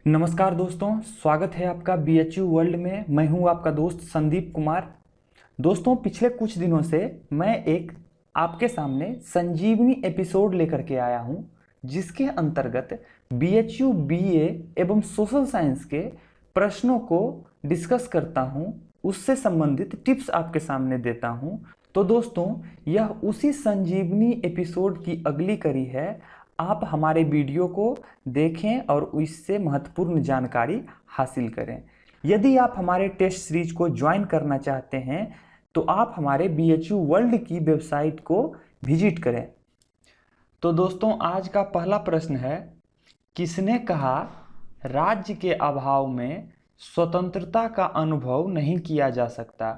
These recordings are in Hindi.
नमस्कार दोस्तों, स्वागत है आपका BHU वर्ल्ड में। मैं हूं आपका दोस्त संदीप कुमार। दोस्तों, पिछले कुछ दिनों से मैं एक आपके सामने संजीवनी एपिसोड लेकर के आया हूं, जिसके अंतर्गत BHU BA एवं सोशल साइंस के प्रश्नों को डिस्कस करता हूं, उससे संबंधित टिप्स आपके सामने देता हूं। तो दोस्तों, यह उसी संजीवनी एपिसोड की अगली कड़ी है। आप हमारे वीडियो को देखें और इससे महत्वपूर्ण जानकारी हासिल करें। यदि आप हमारे टेस्ट सीरीज को ज्वाइन करना चाहते हैं तो आप हमारे BHU वर्ल्ड की वेबसाइट को विजिट करें। तो दोस्तों, आज का पहला प्रश्न है, किसने कहा राज्य के अभाव में स्वतंत्रता का अनुभव नहीं किया जा सकता?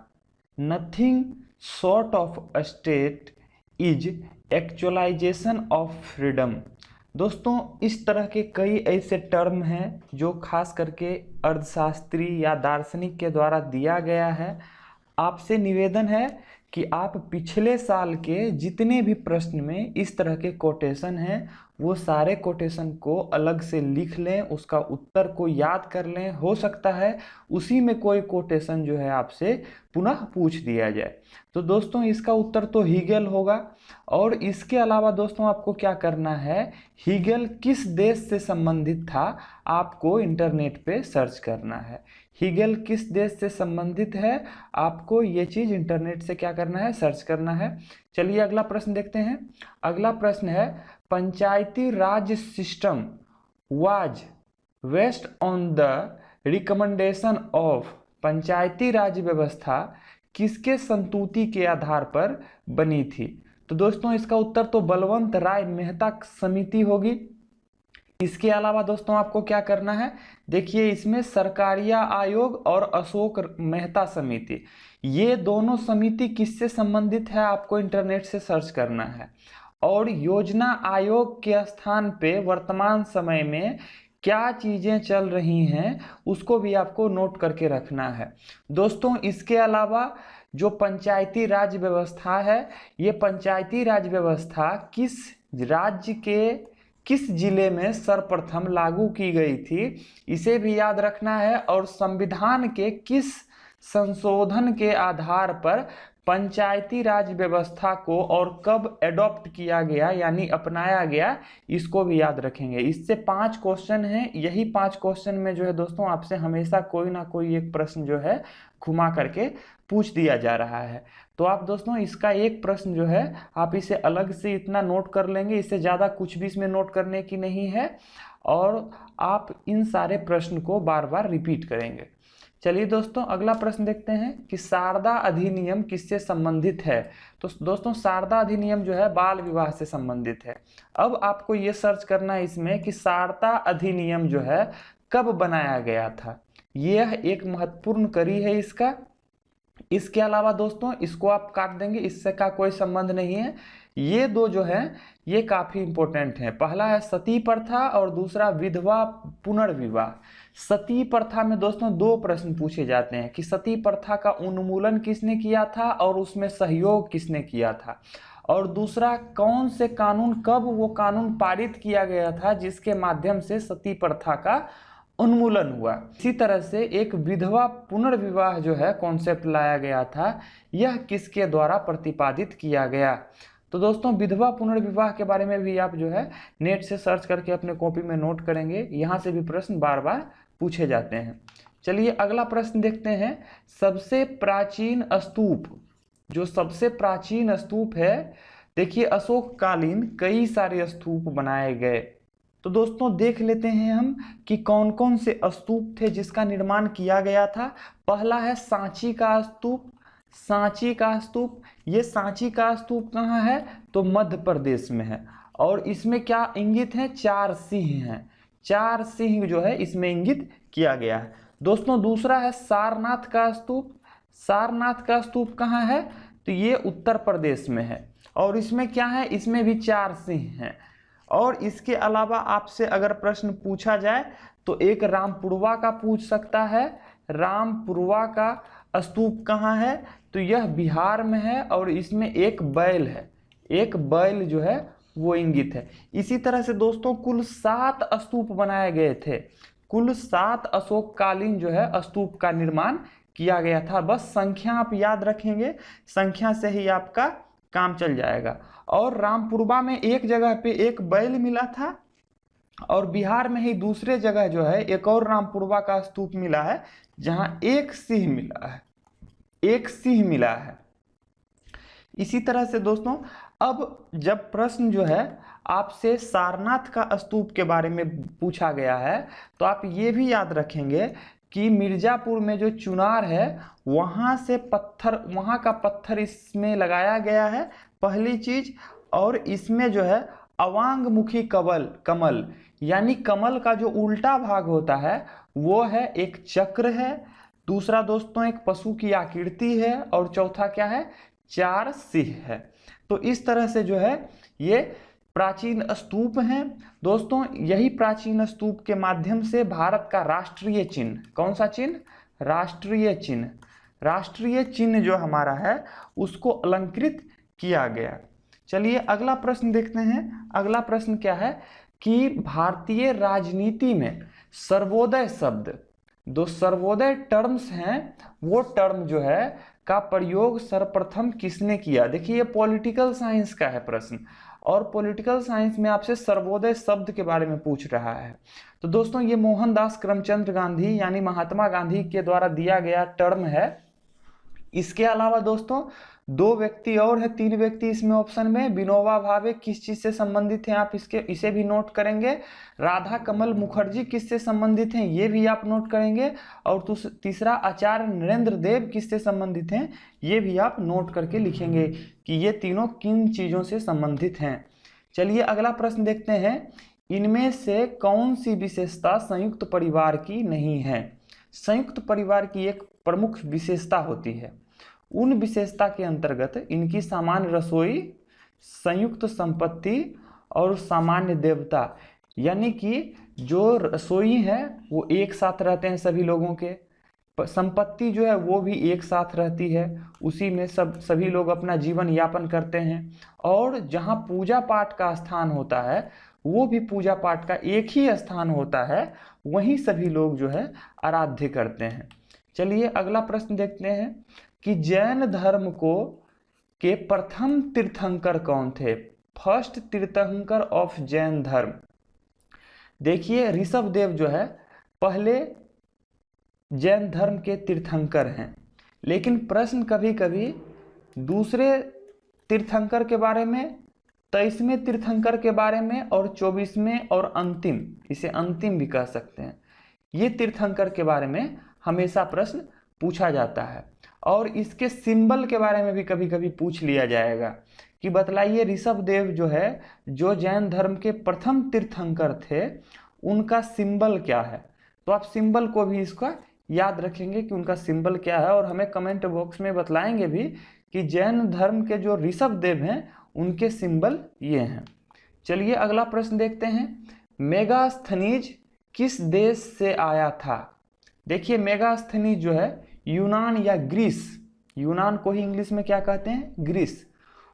Nothing short of state is actualisation of freedom. दोस्तों, इस तरह के कई ऐसे टर्म हैं जो खास करके अर्थशास्त्री या दार्शनिक के द्वारा दिया गया है। आपसे निवेदन है कि आप पिछले साल के जितने भी प्रश्न में इस तरह के कोटेशन हैं वो सारे कोटेशन को अलग से लिख लें, उसका उत्तर को याद कर लें। हो सकता है उसी में कोई कोटेशन जो है आपसे पुनः पूछ दिया जाए। तो दोस्तों, इसका उत्तर तो हीगेल होगा। और इसके अलावा दोस्तों, आपको क्या करना है, हीगेल किस देश से संबंधित था आपको इंटरनेट पे सर्च करना है। हीगेल किस देश से संबंधित है, आपको ये चीज़ इंटरनेट से क्या करना है, सर्च करना है। चलिए अगला प्रश्न देखते हैं। अगला प्रश्न है, Panchayati Raj system was based on the recommendation of. Panchayati Raj व्यवस्था किसके संस्तुति के आधार पर बनी थी? तो दोस्तों, इसका उत्तर तो बलवंत राय मेहता समिति होगी। इसके अलावा दोस्तों, आपको क्या करना है, देखिए इसमें सरकारिया आयोग और अशोक मेहता समिति, ये दोनों समिति किससे संबंधित है आपको इंटरनेट से सर्च करना है। और योजना आयोग के स्थान पे वर्तमान समय में क्या चीजें चल रही हैं उसको भी आपको नोट करके रखना है। दोस्तों, इसके अलावा जो पंचायती राज व्यवस्था है, ये पंचायती राज व्यवस्था किस राज्य के किस जिले में सर्वप्रथम लागू की गई थी, इसे भी याद रखना है। और संविधान के किस संशोधन के आधार पर पंचायती राज व्यवस्था को और कब एडॉप्ट किया गया यानी अपनाया गया, इसको भी याद रखेंगे। इससे 5 क्वेश्चन हैं। यही 5 क्वेश्चन में जो है दोस्तों, आपसे हमेशा कोई ना कोई एक प्रश्न जो है घुमा करके पूछ दिया जा रहा है। तो आप दोस्तों, इसका एक प्रश्न जो है आप इसे अलग से इतना नोट कर लेंगे, इससे ज़्यादा कुछ भी इसमें नोट करने की नहीं है। और आप इन सारे प्रश्न को बार बार रिपीट करेंगे। चलिए दोस्तों, अगला प्रश्न देखते हैं कि शारदा अधिनियम किससे संबंधित है। तो दोस्तों, शारदा अधिनियम जो है बाल विवाह से संबंधित है। अब आपको ये सर्च करना है इसमें कि शारदा अधिनियम जो है कब बनाया गया था। यह एक महत्वपूर्ण कड़ी है इसका। इसके अलावा दोस्तों, इसको आप काट देंगे, इससे का कोई संबंध नहीं है। ये दो जो है ये काफी इंपॉर्टेंट है। पहला है सती प्रथा और दूसरा विधवा पुनर्विवाह। सती प्रथा में दोस्तों 2 प्रश्न पूछे जाते हैं कि सती प्रथा का उन्मूलन किसने किया था और उसमें सहयोग किसने किया था। और दूसरा, कौन से कानून, कब वो कानून पारित किया गया था जिसके माध्यम से सती प्रथा का उन्मूलन हुआ। इसी तरह से एक विधवा पुनर्विवाह जो है कॉन्सेप्ट लाया गया था, यह किसके द्वारा प्रतिपादित किया गया। तो दोस्तों, विधवा पुनर्विवाह के बारे में भी आप जो है नेट से सर्च करके अपने कॉपी में नोट करेंगे। यहाँ से भी प्रश्न बार बार पूछे जाते हैं। चलिए अगला प्रश्न देखते हैं। सबसे प्राचीन स्तूप, जो सबसे प्राचीन स्तूप है, देखिए अशोक कालीन कई सारे स्तूप बनाए गए। तो दोस्तों, देख लेते हैं हम कि कौन कौन से स्तूप थे जिसका निर्माण किया गया था। पहला है सांची का स्तूप। सांची का स्तूप, ये सांची का स्तूप कहाँ है, तो मध्य प्रदेश में है। और इसमें क्या इंगित है, 4 सिंह हैं। 4 सिंह जो है इसमें इंगित किया गया है। दोस्तों, दूसरा है सारनाथ का स्तूप। सारनाथ का स्तूप कहाँ है, तो ये उत्तर प्रदेश में है। और इसमें क्या है, इसमें भी 4 सिंह हैं। और इसके अलावा आपसे अगर प्रश्न पूछा जाए तो एक रामपुरवा का पूछ सकता है। रामपुरवा का स्तूप कहाँ है, तो यह बिहार में है और इसमें एक बैल है। एक बैल जो है वो इंगित है। इसी तरह से दोस्तों कुल 7 स्तूप बनाए गए थे। कुल 7 अशोककालीन जो है स्तूप का निर्माण किया गया था। बस संख्या आप याद रखेंगे, संख्या से ही आपका काम चल जाएगा। और रामपुरबा में एक जगह पे एक बैल मिला था, और बिहार में ही दूसरे जगह जो है एक और रामपुरबा का स्तूप मिला है, जहां एक सिंह मिला है, एक सिंह मिला है। इसी तरह से दोस्तों, अब जब प्रश्न जो है आपसे सारनाथ का स्तूप के बारे में पूछा गया है, तो आप ये भी याद रखेंगे कि मिर्जापुर में जो चुनार है वहां से पत्थर, वहां का पत्थर इसमें लगाया गया है, पहली चीज। और इसमें जो है अवांगमुखी कमल यानी कमल का जो उल्टा भाग होता है वो है, एक चक्र है, दूसरा दोस्तों एक पशु की आकृति है, और चौथा क्या है, 4 सिंह है। तो इस तरह से जो है ये प्राचीन स्तूप हैं दोस्तों। यही प्राचीन स्तूप के माध्यम से भारत का राष्ट्रीय चिन्ह, कौन सा चिन्ह, राष्ट्रीय चिन्ह, राष्ट्रीय चिन्ह जो हमारा है उसको अलंकृत किया गया। चलिए अगला प्रश्न देखते हैं। अगला प्रश्न क्या है कि भारतीय राजनीति में सर्वोदय शब्द, दो सर्वोदय टर्म्स हैं, वो टर्म जो है का प्रयोग सर्वप्रथम किसने किया। देखिए ये पॉलिटिकल साइंस का है प्रश्न, और पॉलिटिकल साइंस में आपसे सर्वोदय शब्द के बारे में पूछ रहा है। तो दोस्तों ये मोहनदास करमचंद गांधी यानी महात्मा गांधी के द्वारा दिया गया टर्म है। इसके अलावा दोस्तों 2 व्यक्ति और है, 3 व्यक्ति इसमें ऑप्शन में। विनोबा भावे किस चीज से संबंधित हैं, आप इसे भी नोट करेंगे। राधा कमल मुखर्जी किससे संबंधित हैं, ये भी आप नोट करेंगे। और तीसरा आचार्य नरेंद्र देव किससे संबंधित हैं, ये भी आप नोट करके लिखेंगे कि ये तीनों किन चीजों से संबंधित हैं। चलिए अगला प्रश्न देखते हैं। इनमें से कौन सी विशेषता संयुक्त परिवार की नहीं है। संयुक्त परिवार की एक प्रमुख विशेषता होती है, उन विशेषता के अंतर्गत इनकी सामान्य रसोई, संयुक्त संपत्ति और सामान्य देवता, यानी कि जो रसोई है वो एक साथ रहते हैं सभी लोगों के, संपत्ति जो है वो भी एक साथ रहती है, उसी में सभी लोग अपना जीवन यापन करते हैं, और जहाँ पूजा पाठ का स्थान होता है वो भी पूजा पाठ का एक ही स्थान होता है, वहीं सभी लोग जो है आराध्य करते हैं। चलिए अगला प्रश्न देखते हैं कि जैन धर्म के प्रथम तीर्थंकर कौन थे। फर्स्ट तीर्थंकर ऑफ जैन धर्म, देखिए ऋषभ देव जो है पहले जैन धर्म के तीर्थंकर हैं। लेकिन प्रश्न कभी कभी दूसरे तीर्थंकर के बारे में, 23वें तीर्थंकर के बारे में, और 24वें और अंतिम, इसे अंतिम भी कह सकते हैं, ये तीर्थंकर के बारे में हमेशा प्रश्न पूछा जाता है। और इसके सिंबल के बारे में भी कभी कभी पूछ लिया जाएगा कि बतलाइए ऋषभ देव जो है, जो जैन धर्म के प्रथम तीर्थंकर थे, उनका सिंबल क्या है। तो आप सिंबल को भी इसका याद रखेंगे कि उनका सिंबल क्या है, और हमें कमेंट बॉक्स में बतलाएंगे भी कि जैन धर्म के जो ऋषभ देव हैं उनके सिंबल ये हैं। चलिए अगला प्रश्न देखते हैं। मेगास्थनीज किस देश से आया था। देखिए मेगास्थनीज जो है यूनान या ग्रीस, यूनान को ही इंग्लिश में क्या कहते हैं, ग्रीस,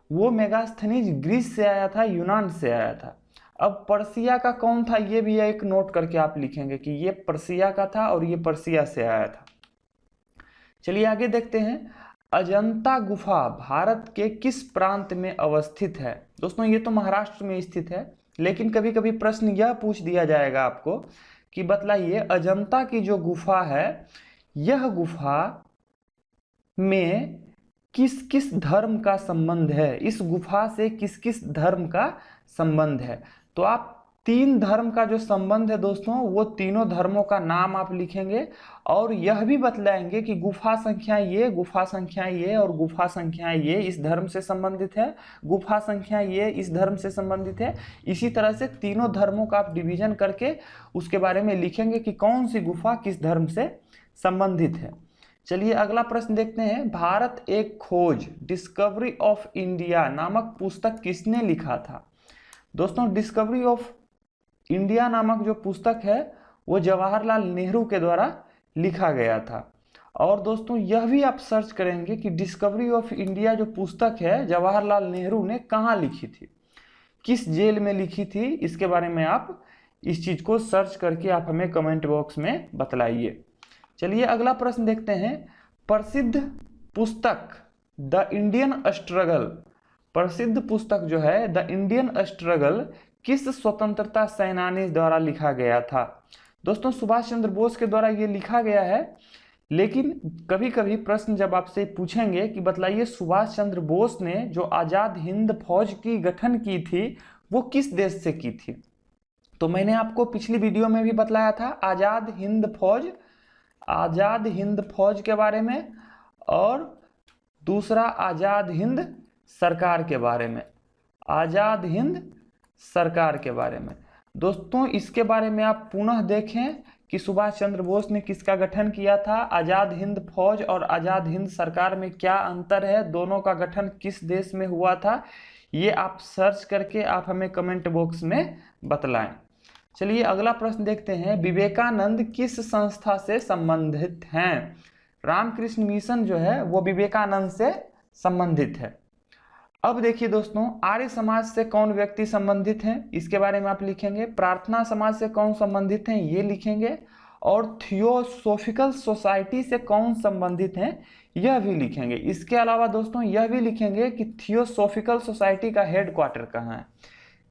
वो मेगास्थनीज ग्रीस से आया था, यूनान से आया था। अब पर्सिया का कौन था, ये भी एक नोट करके आप लिखेंगे कि ये पर्सिया का था और ये पर्सिया से आया था। चलिए आगे देखते हैं। अजंता गुफा भारत के किस प्रांत में अवस्थित है। दोस्तों ये तो महाराष्ट्र में स्थित है, लेकिन कभी कभी प्रश्न यह पूछ दिया जाएगा आपको कि बतलाइए अजंता की जो गुफा है, यह गुफा में किस किस धर्म का संबंध है, इस गुफा से किस किस धर्म का संबंध है। तो आप 3 धर्म का जो संबंध है दोस्तों, वो तीनों धर्मों का नाम आप लिखेंगे, और यह भी बतलाएंगे कि गुफा संख्या ये, गुफा संख्या ये और गुफा संख्या ये इस धर्म से संबंधित है, गुफा संख्या ये इस धर्म से संबंधित है। इसी तरह से तीनों धर्मों का आप डिवीजन करके उसके बारे में लिखेंगे कि कौन सी गुफा किस धर्म से संबंधित है। चलिए अगला प्रश्न देखते हैं। भारत एक खोज, डिस्कवरी ऑफ इंडिया नामक पुस्तक किसने लिखा था। दोस्तों डिस्कवरी ऑफ इंडिया नामक जो पुस्तक है वो जवाहरलाल नेहरू के द्वारा लिखा गया था। और दोस्तों यह भी आप सर्च करेंगे कि डिस्कवरी ऑफ इंडिया जो पुस्तक है जवाहरलाल नेहरू ने कहाँ लिखी थी, किस जेल में लिखी थी, इसके बारे में आप इस चीज़ को सर्च करके आप हमें कमेंट बॉक्स में बतलाइए। चलिए अगला प्रश्न देखते हैं। प्रसिद्ध पुस्तक द इंडियन स्ट्रगल, प्रसिद्ध पुस्तक जो है द इंडियन स्ट्रगल किस स्वतंत्रता सेनानी द्वारा लिखा गया था? दोस्तों सुभाष चंद्र बोस के द्वारा ये लिखा गया है, लेकिन कभी कभी प्रश्न जब आपसे पूछेंगे कि बतलाइए सुभाष चंद्र बोस ने जो आज़ाद हिंद फौज की गठन की थी वो किस देश से की थी, तो मैंने आपको पिछली वीडियो में भी बतलाया था आज़ाद हिंद फौज के बारे में, और दूसरा आज़ाद हिंद सरकार के बारे में, आज़ाद हिंद सरकार के बारे में। दोस्तों इसके बारे में आप पुनः देखें कि सुभाष चंद्र बोस ने किसका गठन किया था, आज़ाद हिंद फौज और आज़ाद हिंद सरकार में क्या अंतर है, दोनों का गठन किस देश में हुआ था, ये आप सर्च करके आप हमें कमेंट बॉक्स में बतलाएं। चलिए अगला प्रश्न देखते हैं। विवेकानंद किस संस्था से संबंधित हैं? रामकृष्ण मिशन जो है वो विवेकानंद से संबंधित है। अब देखिए दोस्तों, आर्य समाज से कौन व्यक्ति संबंधित हैं इसके बारे में आप लिखेंगे, प्रार्थना समाज से कौन संबंधित हैं ये लिखेंगे, और थियोसॉफिकल सोसाइटी से कौन संबंधित हैं यह भी लिखेंगे। इसके अलावा दोस्तों यह भी लिखेंगे कि थियोसॉफिकल सोसाइटी का हेडक्वार्टर कहाँ है।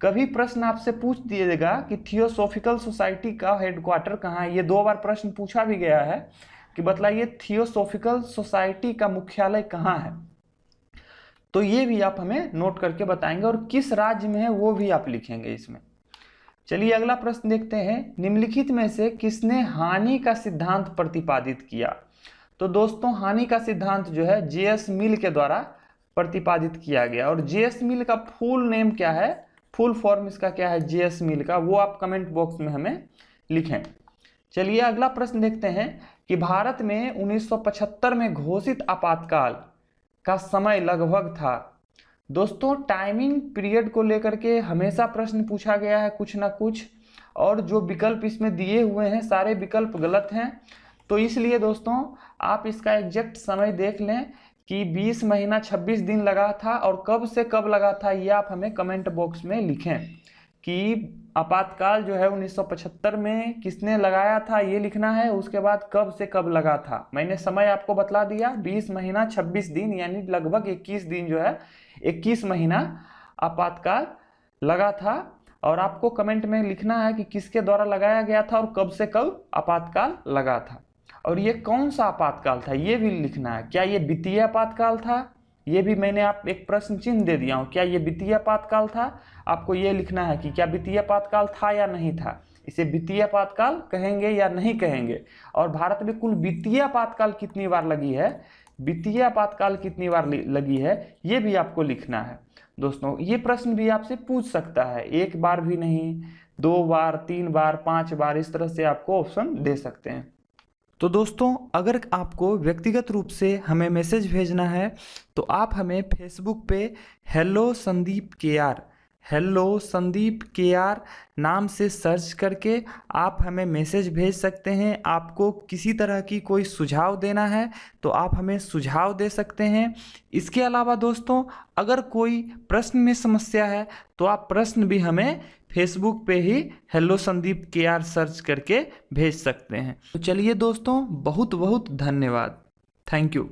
कभी प्रश्न आपसे पूछ दिएगा कि थियोसॉफिकल सोसाइटी का हेडक्वार्टर कहाँ है, ये 2 बार प्रश्न पूछा भी गया है कि बतलाइए थियोसॉफिकल सोसाइटी का मुख्यालय कहाँ है, तो ये भी आप हमें नोट करके बताएंगे, और किस राज्य में है वो भी आप लिखेंगे इसमें। चलिए अगला प्रश्न देखते हैं। निम्नलिखित में से किसने हानि का सिद्धांत प्रतिपादित किया? तो दोस्तों हानि का सिद्धांत जो है जे.एस. मिल के द्वारा प्रतिपादित किया गया, और जे.एस. मिल का फुल नेम क्या है, फुल फॉर्म इसका क्या है जे.एस. मिल का, वो आप कमेंट बॉक्स में हमें लिखें। चलिए अगला प्रश्न देखते हैं कि भारत में 1975 में घोषित आपातकाल का समय लगभग था। दोस्तों टाइमिंग पीरियड को लेकर के हमेशा प्रश्न पूछा गया है कुछ ना कुछ, और जो विकल्प इसमें दिए हुए हैं सारे विकल्प गलत हैं, तो इसलिए दोस्तों आप इसका एग्जैक्ट समय देख लें कि 20 महीना 26 दिन लगा था, और कब से कब लगा था ये आप हमें कमेंट बॉक्स में लिखें कि आपातकाल जो है 1975 में किसने लगाया था ये लिखना है, उसके बाद कब से कब लगा था। मैंने समय आपको बतला दिया 20 महीना 26 दिन, यानी लगभग 21 दिन जो है 21 महीना आपातकाल लगा था, और आपको कमेंट में लिखना है कि किसके द्वारा लगाया गया था और कब से कब आपातकाल लगा था, और ये कौन सा आपातकाल था ये भी लिखना है। क्या ये वित्तीय आपातकाल था, ये भी मैंने आप एक प्रश्न चिन्ह दे दिया हूँ, क्या ये वित्तीय आपातकाल था, आपको ये लिखना है कि क्या वित्तीय आपातकाल था या नहीं था, इसे वित्तीय आपातकाल कहेंगे या नहीं कहेंगे, और भारत में कुल वित्तीय आपातकाल कितनी बार लगी है, वित्तीय आपातकाल कितनी बार लगी है, ये भी आपको लिखना है। दोस्तों ये प्रश्न भी आपसे पूछ सकता है, 1 बार भी नहीं, 2 बार, 3 बार, 5 बार, इस तरह से आपको ऑप्शन दे सकते हैं। तो दोस्तों अगर आपको व्यक्तिगत रूप से हमें मैसेज भेजना है तो आप हमें फेसबुक पे हेलो संदीप के आर नाम से सर्च करके आप हमें मैसेज भेज सकते हैं। आपको किसी तरह की कोई सुझाव देना है तो आप हमें सुझाव दे सकते हैं। इसके अलावा दोस्तों अगर कोई प्रश्न में समस्या है तो आप प्रश्न भी हमें फेसबुक पे ही हेलो संदीप के आर सर्च करके भेज सकते हैं। तो चलिए दोस्तों बहुत बहुत धन्यवाद, थैंक यू।